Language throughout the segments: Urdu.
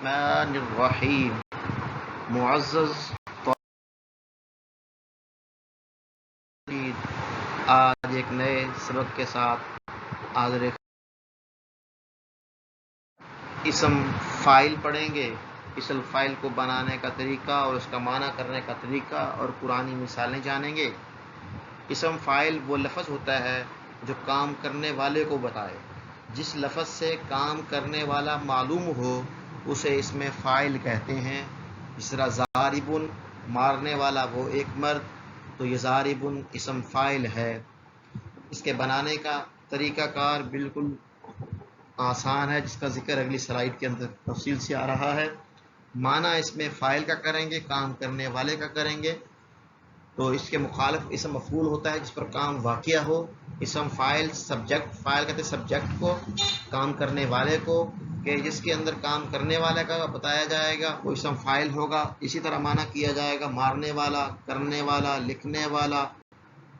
الرحمن الرحیم. معزز آج ایک نئے سبق کے ساتھ حاضر. اسم فائل پڑھیں گے. اسم فائل کو بنانے کا طریقہ اور اس کا معنی کرنے کا طریقہ اور قرآنی مثالیں جانیں گے. اسم فائل وہ لفظ ہوتا ہے جو کام کرنے والے کو بتائے. جس لفظ سے کام کرنے والا معلوم ہو اسے اسم فائل کہتے ہیں. جس طرح ضاربن مارنے والا وہ ایک مرد، تو یہ ضاربن اسم فائل ہے. اس کے بنانے کا طریقہ کار بالکل آسان ہے، جس کا ذکر اگلی سلائیڈ کے اندر تفصیل سے آ رہا ہے. معنی اس میں فائل کا کریں گے، کام کرنے والے کا کریں گے. تو اس کے مخالف اسم مفعول ہوتا ہے جس پر کام واقع ہو. اسم فائل سبجیکٹ، فائل کہتے ہیں سبجیکٹ کو، کام کرنے والے کو، کہ جس کے اندر کام کرنے والے کا بتایا جائے گا وہ اسم فائل ہوگا. اسی طرح معنی کیا جائے گا مارنے والا، کرنے والا، لکھنے والا،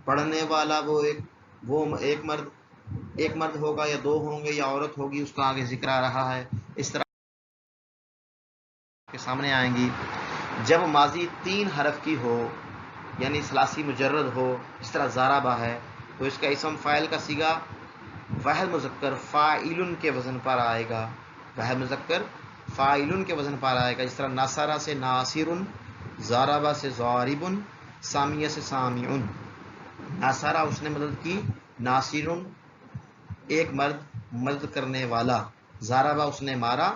پڑھنے والا وہ ایک مرد ہوگا یا دو ہوں گے یا عورت ہوگی، اس کا آگے ذکر آ رہا ہے. اس طرح کے سامنے آئیں گی. جب ماضی 3 حرف کی ہو یعنی ثلاثی مجرد ہو، اس طرح ضاربہ ہے، تو اس کا اسم فائل کا صیغہ واحد مذکر فاعل کے وزن پر آئے گا. واحد مذکر فاعل کے وزن پر آئے گا. جس طرح نصرہ سے ناصر، ضاربہ سے ضارب، سامیہ سے سامع. نصرہ اس نے مدد کی، ناصر ایک مرد مدد کرنے والا، ضاربہ اس نے مارا،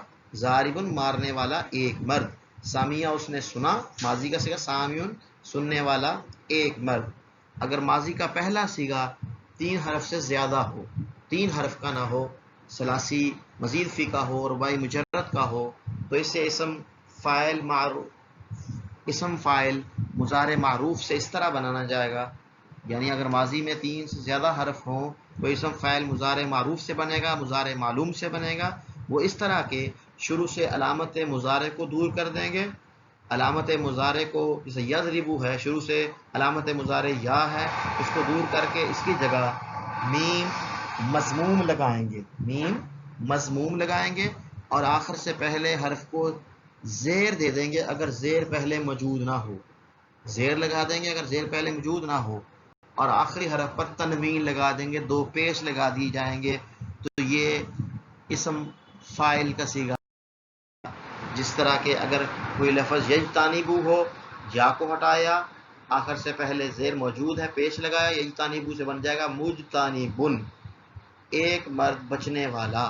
ضارب مارنے والا ایک مرد، سامیہ اس نے سنا، ماضی کا صیغہ سامع سننے والا ایک مرد. اگر ماضی کا پہلا صیغہ 3 حرف سے زیادہ ہو، 3 حرف کا نہ ہو، ثلاثی مزید فی کا ہو، رباعی مجرد کا ہو، تو اس سے اسم فاعل مضارع معروف سے اس طرح بنانا جائے گا. یعنی اگر ماضی میں 3 سے زیادہ حرف ہوں تو اسم فاعل مضارع معروف سے بنے گا، مضارع معلوم سے بنے گا. وہ اس طرح کے شروع سے علامت مضارع کو دور کر دیں گے. علامت مضارع کو جیسے یضربو ہے، شروع سے علامت مضارع یا ہے، اس کو دور کر کے اس کی جگہ میم مضموم لگائیں گے. میم مضموم لگائیں گے اور آخر سے پہلے حرف کو زیر دے دیں گے اگر زیر پہلے موجود نہ ہو. زیر لگا دیں گے اگر زیر پہلے موجود نہ ہو، اور آخری حرف پر تنوین لگا دیں گے، 2 پیش لگا دی جائیں گے. تو یہ اسم فاعل کا صیغہ. جس طرح کہ اگر کوئی لفظ یجتانبو ہو، یا کو ہٹایا، آخر سے پہلے زیر موجود ہے، پیش لگایا، یجتانبو سے بن جائے گا مجتانبن ایک مرد بچنے والا.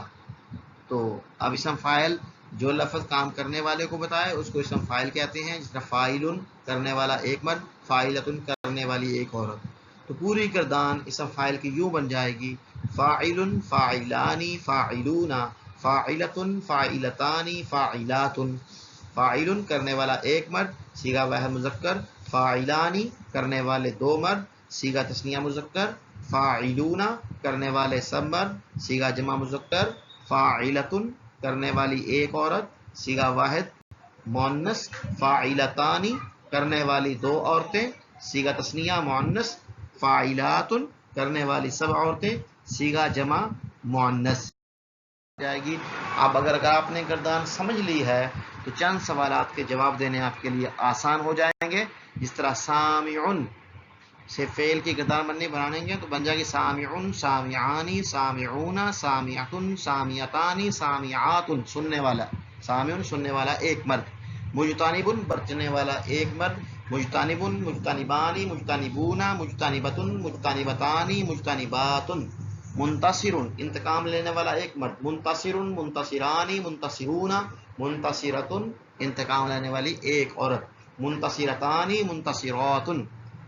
تو اب اسم فاعل جو لفظ کام کرنے والے کو بتائے اس کو اسم فاعل کہتے ہیں. جس طرح فاعل کرنے والا ایک مرد، فاعلۃ کرنے والی ایک عورت. تو پوری گردان اسم فاعل کی یوں بن جائے گی: فاعل، فاعلان، فاعلون، فاعلۃ، فاعلتان، فاعلات. فاعل کرنے والا ایک مرد، صیغہ واحد مذکر. فاعلان کرنے والے 2 مرد، صیغہ تثنیہ مذکر. فاعلون کرنے والے سب مرد، صیغہ جمع مذکر. فاعلۃ کرنے والی ایک عورت، صیغہ واحد مؤنث. فاعلتان کرنے والی 2 عورتیں، صیغہ تثنیہ مؤنث. فاعلات کرنے والی سب عورتیں، صیغہ جمع مؤنث جائے گی. اب اگر آپ نے گردان سمجھ لی ہے تو چند سوالات کے جواب دینے آپ کے لیے آسان ہو جائیں گے. جس طرح سامعن سے فعل کی گردان بنائیں گے تو بن جائے گی سامعن، سامعان، سامعون، سامعۃ، سامعتان، سامعات. سننے والا، سامعن سننے والا ایک مرد. مجتانبن بچنے والا ایک مرد. مجتانبن، مجتانبان، مجتانبون، مجتانبۃ، مجتانبتان، مجتانبات. منتصر انتقام لینے والا ایک مرد. منتصر، منتصران، منتصرون، منتصرۃ انتقام لینے والی ایک عورت. منتصرتان، منتصرات.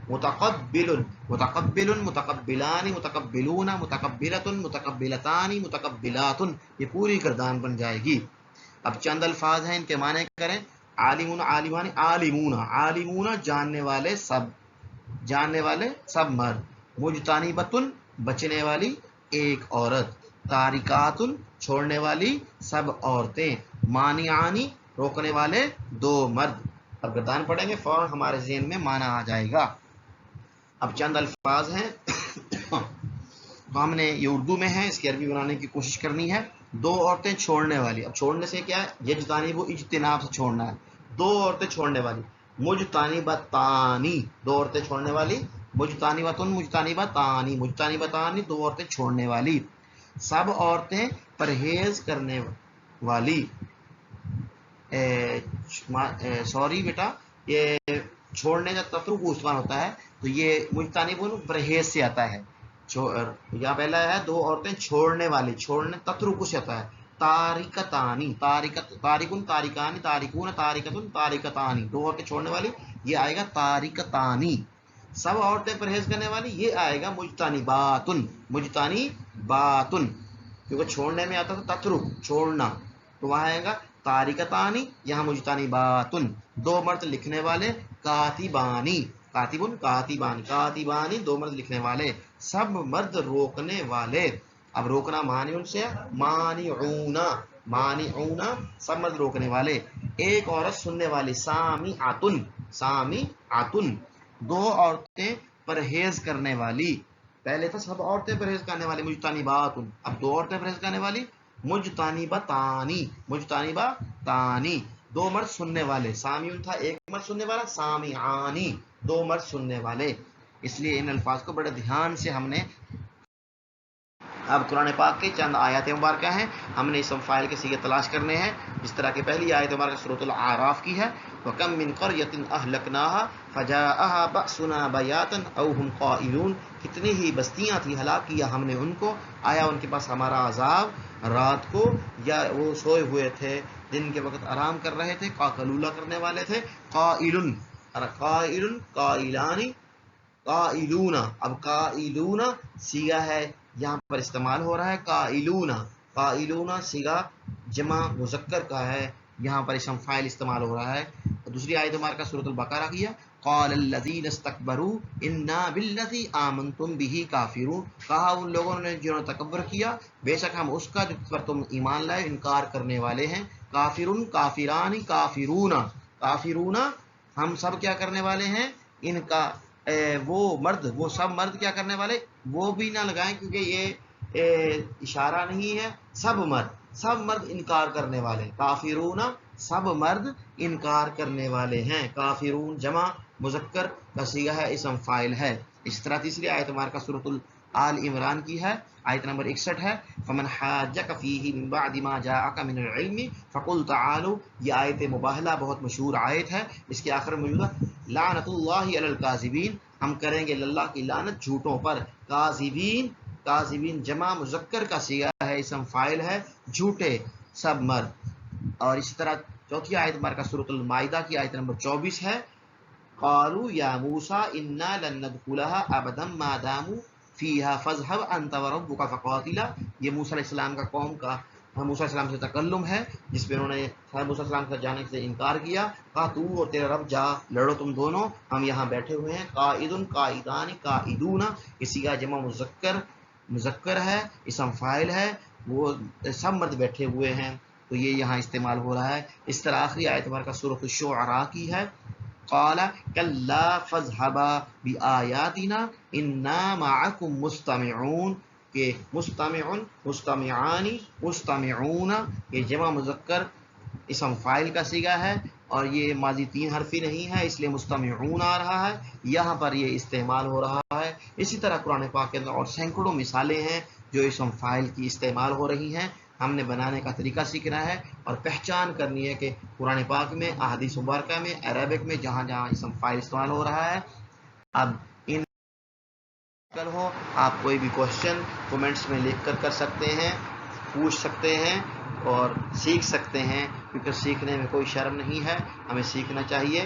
متقبل، متقبل، متقبلان، متقبلون، متقبلۃ، متقبلتان، متقبلات. یہ پوری گردان بن جائے گی. اب چند الفاظ ہیں، ان کے معنی کریں. عالمون، عالمان، عالمون، عالمون جاننے والے سب، جاننے والے سب مرد. مجتانبۃ بچنے والی ایک عورت. تارکات چھوڑنے والی سب عورتیں. مانعانی روکنے والے 2 مرد. اب گردان پڑھیں گے فوراً ہمارے ذہن میں معنی آ جائے گا. اب چند الفاظ ہیں تو ہم نے یہ اردو میں ہے، اس کی عربی بنانے کی کوشش کرنی ہے. دو عورتیں چھوڑنے والی. اب چھوڑنے سے کیا ہے؟ یجتانب وہ اجتناب سے چھوڑنا ہے. دو عورتیں چھوڑنے والی. مجتانبتانی دو عورتیں چھوڑنے والی. مجتانبتن مجتانبتانی مجتانبتانی دو عورتیں چھوڑنے والی. سب عورتیں پرہیز کرنے والی. سوری بیٹا یہ چھوڑنے کا تترک کو استعمال ہوتا ہے تو یہ مجتانب پرہیز سے آتا ہے. یا پہلا ہے دو عورتیں چھوڑنے والی. چھوڑنے تترک سے آتا ہے. تارکتانی تارکن تارکانی تارکون تارکتن تارکتانی دو عورتیں چھوڑنے والی یہ آئے گا تارکتانی. سب عورتیں پرہیز کرنے والی یہ آئے گا مجتنباتن مجتنباتن کیونکہ چھوڑنے میں آتا تھا تترک چھوڑنا تو وہاں آئے گا تارکتانی یہاں مجتنباتن. دو مرد لکھنے والے کاتبانی کاتبن کاتبانی کاتبانی دو مرد لکھنے والے. سب مرد روکنے والے. اب روکنا مانی ان سے مانعونا مانعونا سب مرد روکنے والے. ایک عورت سننے والی سامعاتن سامعاتن دو عورتیں پرہیز کرنے والی. پہلے تھا سب عورتیں پرہیز کرنے والی مجتنباتن. اب دو عورتیں پرہیز کرنے والی مجتنبتانی مجتنبتانی. دو مرد سننے والے. سامعون تھا ایک مرد سننے والا. سامعانی دو مرد سننے والے. اس لیے ان الفاظ کو بڑے دھیان سے ہم نے. اب قرآن پاک کے چند آیات مبارکہ ہیں ہم نے اسم فاعل کے صیغے تلاش کرنے ہیں. جس طرح کی پہلی آیت مبارکہ سورۃ الاعراف کی ہے وَكَم مِّن قَرْيَةٍ أَهْلَكْنَاهَا فَجَاءَهَا بَأْسُنَا بَيَاتًا أَوْ هُمْ قَائِلُونَ. کتنی ہی بستیاں تھیں ہلاک کیا ہم نے ان کو آیا ان کے پاس ہمارا عذاب رات کو یا وہ سوئے ہوئے تھے دن کے وقت آرام کر رہے تھے قالولہ کرنے والے تھے. قائلن قائلن قائلانی قائلون. اب قائلون صیغہ ہے یہاں پر استعمال ہو رہا ہے قائلون. قائلون صیغہ جمع مذکر کا ہے یہاں پر اسم فاعل استعمال ہو رہا ہے. دوسری آیت مبارکہ سورۃ البقرہ کی ہے قال الذین استکبروا انا بالذی آمنتم بہ کافرون. کہا ان لوگوں نے جنہوں نے تکبر کیا بے شک ہم اس کا جس پر تم ایمان لائے انکار کرنے والے ہیں. کافرون کافرانی کافرون کافرون ہم سب کیا کرنے والے ہیں ان کا. وہ مرد وہ سب مرد کیا کرنے والے وہ بھی نہ لگائیں کیونکہ یہ اشارہ نہیں ہے. سب مرد انکار کرنے والے. کافرون سب مرد انکار کرنے والے ہیں. کافرون جمع مذکر کا صیغہ ہے اسم فاعل ہے. اس طرح تیسری آیت مبارکہ سورۃ آل عمران کی ہے آیت نمبر 61 ہے فمن حاجک فیہ من بعد ما جاءک من العلم فقل تعالوا. یہ آیت مباہلہ بہت مشہور آیت ہے. اس کے آخر میں موجود لعنت اللہ علی الکاذبین. ہم کریں گے اللہ کی لعنت جھوٹوں پر. کاذبین کاذبین جمع مذکر کا صیغہ ہے اسم فاعل ہے جھوٹے سب مرد. اور اسی طرح چوتھی آیت مبارکہ سورۃ المائدہ کی آیت نمبر 24 ہے قالوا یا موسیٰ انا لن ندخلها ابدا ما داموا فیہا فاذهب انت وربک فقاتلا. یہ موسیٰ علیہ السلام کا قوم کا موسیٰ علیہ السلام سے تکلم ہے جس پہ انہوں نے موسیٰ علیہ السلام کا جانے سے انکار کیا. کہا تو اور تیرا رب جا لڑو تم دونوں ہم یہاں بیٹھے ہوئے ہیں. قائدن قائدان قائدون اسی کا جمع مذکر ہے اسم فاعل ہے وہ سب مرد بیٹھے ہوئے ہیں تو یہ یہاں استعمال ہو رہا ہے. اس طرح آخری آیت مبارکہ سورۃ الشعراء کی ہے قال کلا فاذهبا بآیاتنا انا معکم مستمعون. کہ مستمعون مستمعانی مستمعون یہ جمع مذکر اسم فاعل کا صیغہ ہے اور یہ ماضی 3 حرفی نہیں ہے اس لیے مستمعون آ رہا ہے یہاں پر یہ استعمال ہو رہا ہے. اسی طرح قرآن پاک کے اندر اور سینکڑوں مثالیں ہیں جو اسم فاعل کی استعمال ہو رہی ہیں. ہم نے بنانے کا طریقہ سیکھنا ہے اور پہچان کرنی ہے کہ قرآن پاک میں احادیث مبارکہ میں عربک میں جہاں جہاں اسم فاعل استعمال ہو رہا ہے. اب ان ہو آپ کوئی بھی کوشچن کومنٹس میں لکھ کر سکتے ہیں پوچھ سکتے ہیں اور سیکھ سکتے ہیں کیونکہ سیکھنے میں کوئی شرم نہیں ہے. ہمیں سیکھنا چاہیے.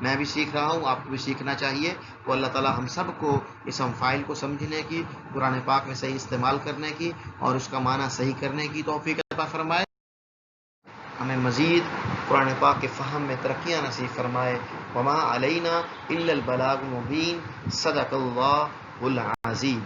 میں بھی سیکھ رہا ہوں آپ کو بھی سیکھنا چاہیے. تو اللہ تعالی ہم سب کو اسم فاعل کو سمجھنے کی قرآن پاک میں صحیح استعمال کرنے کی اور اس کا معنی صحیح کرنے کی توفیق عطا فرمائے. ہمیں مزید قرآن پاک کے فہم میں ترقیاں نصیب فرمائے. وما علینا الا البلاغ المبین. صدق اللہ العظیم.